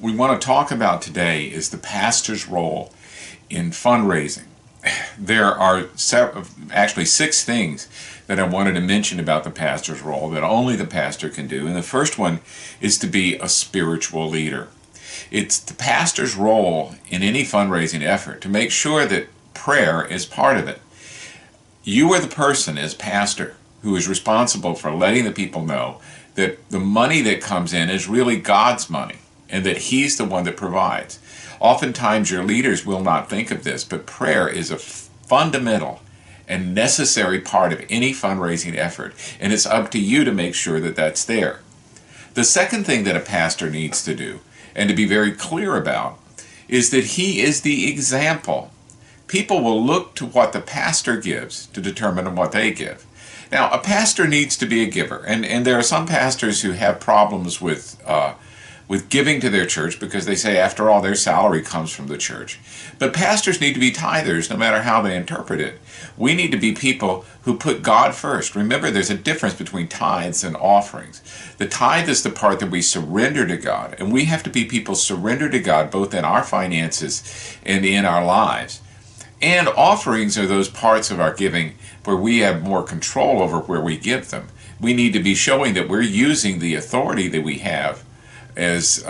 we want to talk about today is the pastor's role in fundraising. There are actually 6 things that I wanted to mention about the pastor's role that only the pastor can do. And the first one is to be a spiritual leader. It's the pastor's role in any fundraising effort to make sure that prayer is part of it. You are the person as pastor who is responsible for letting the people know that the money that comes in is really God's money and that He's the one that provides. Oftentimes your leaders will not think of this, but prayer is a fundamental and necessary part of any fundraising effort, and it's up to you to make sure that that's there. The second thing that a pastor needs to do, and to be very clear about, is that he is the example. People will look to what the pastor gives to determine what they give. Now, a pastor needs to be a giver, and there are some pastors who have problems with giving to their church because they say, after all, their salary comes from the church. But pastors need to be tithers no matter how they interpret it. We need to be people who put God first. Remember, there's a difference between tithes and offerings. The tithe is the part that we surrender to God, and we have to be people surrendered to God both in our finances and in our lives. And offerings are those parts of our giving where we have more control over where we give them. We need to be showing that we're using the authority that we have as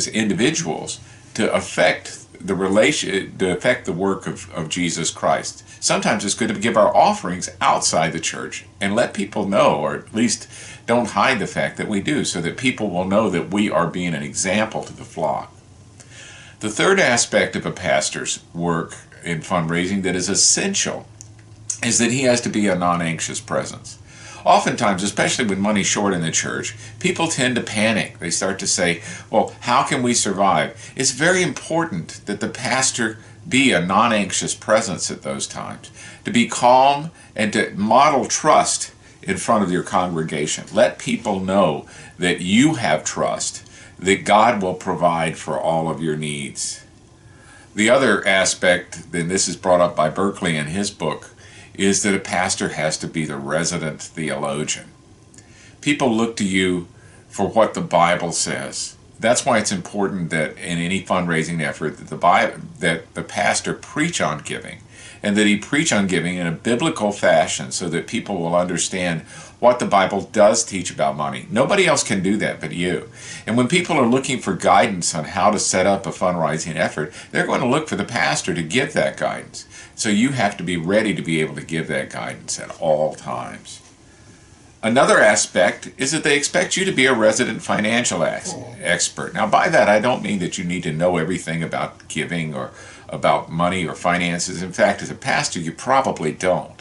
individuals to affect the work of Jesus Christ. Sometimes it's good to give our offerings outside the church and let people know, or at least don't hide the fact that we do, so that people will know that we are being an example to the flock. The third aspect of a pastor's work in fundraising that is essential is that he has to be a non-anxious presence. Oftentimes, especially with money short in the church, people tend to panic. They start to say, well, how can we survive? It's very important that the pastor be a non-anxious presence at those times, to be calm and to model trust in front of your congregation. Let people know that you have trust, that God will provide for all of your needs. The other aspect, and this is brought up by Berkeley in his book, is that a pastor has to be the resident theologian. People look to you for what the Bible says. That's why it's important that in any fundraising effort that the pastor preach on giving, and that he preach on giving in a biblical fashion so that people will understand what the Bible does teach about money. Nobody else can do that but you. And when people are looking for guidance on how to set up a fundraising effort, they're going to look for the pastor to give that guidance. So you have to be ready to be able to give that guidance at all times. Another aspect is that they expect you to be a resident financial expert. Now, by that, I don't mean that you need to know everything about giving or about money or finances. In fact, as a pastor, you probably don't.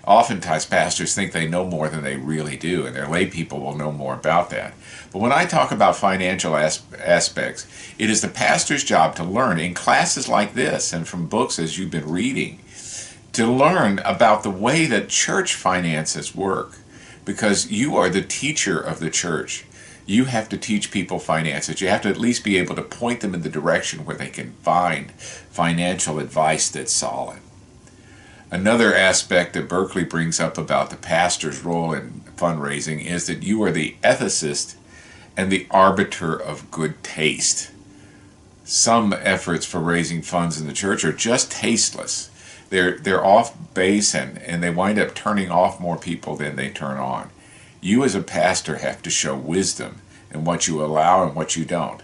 Oftentimes, pastors think they know more than they really do, and their lay people will know more about that. But when I talk about financial aspects, it is the pastor's job to learn in classes like this and from books as you've been reading, to learn about the way that church finances work, because you are the teacher of the church. You have to teach people finances. You have to at least be able to point them in the direction where they can find financial advice that's solid. Another aspect that Berkeley brings up about the pastor's role in fundraising is that you are the ethicist and the arbiter of good taste. Some efforts for raising funds in the church are just tasteless. They're off base and they wind up turning off more people than they turn on. You as a pastor have to show wisdom in what you allow and what you don't.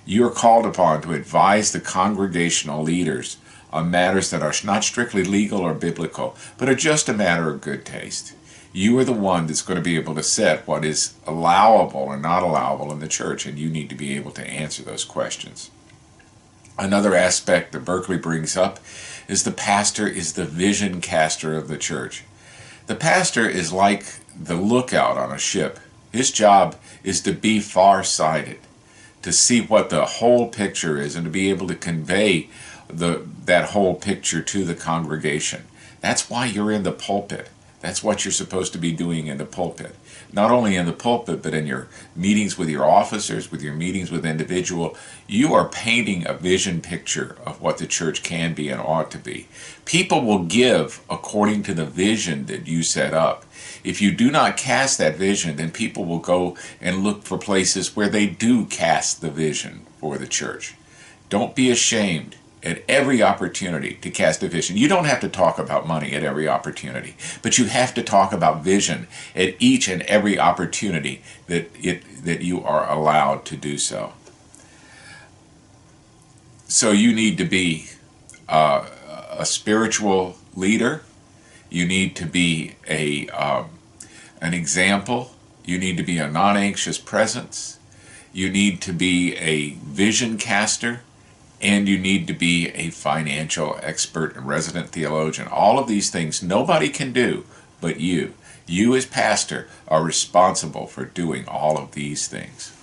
You are called upon to advise the congregational leaders on matters that are not strictly legal or biblical, but are just a matter of good taste. You are the one that's going to be able to set what is allowable or not allowable in the church, and you need to be able to answer those questions. Another aspect that Berkeley brings up is the pastor is the vision caster of the church. The pastor is like the lookout on a ship. His job is to be far-sighted, to see what the whole picture is, and to be able to convey that whole picture to the congregation. That's why you're in the pulpit. That's what you're supposed to be doing in the pulpit. Not only in the pulpit, but in your meetings with your officers, with your meetings with individual. You are painting a vision picture of what the church can be and ought to be. People will give according to the vision that you set up. If you do not cast that vision, then people will go and look for places where they do cast the vision for the church. Don't be ashamed at every opportunity to cast a vision. You don't have to talk about money at every opportunity, but you have to talk about vision at each and every opportunity that you are allowed to do so. So you need to be a spiritual leader. You need to be an example. You need to be a non-anxious presence. You need to be a vision caster. And you need to be a financial expert and resident theologian. All of these things nobody can do but you. You as pastor are responsible for doing all of these things.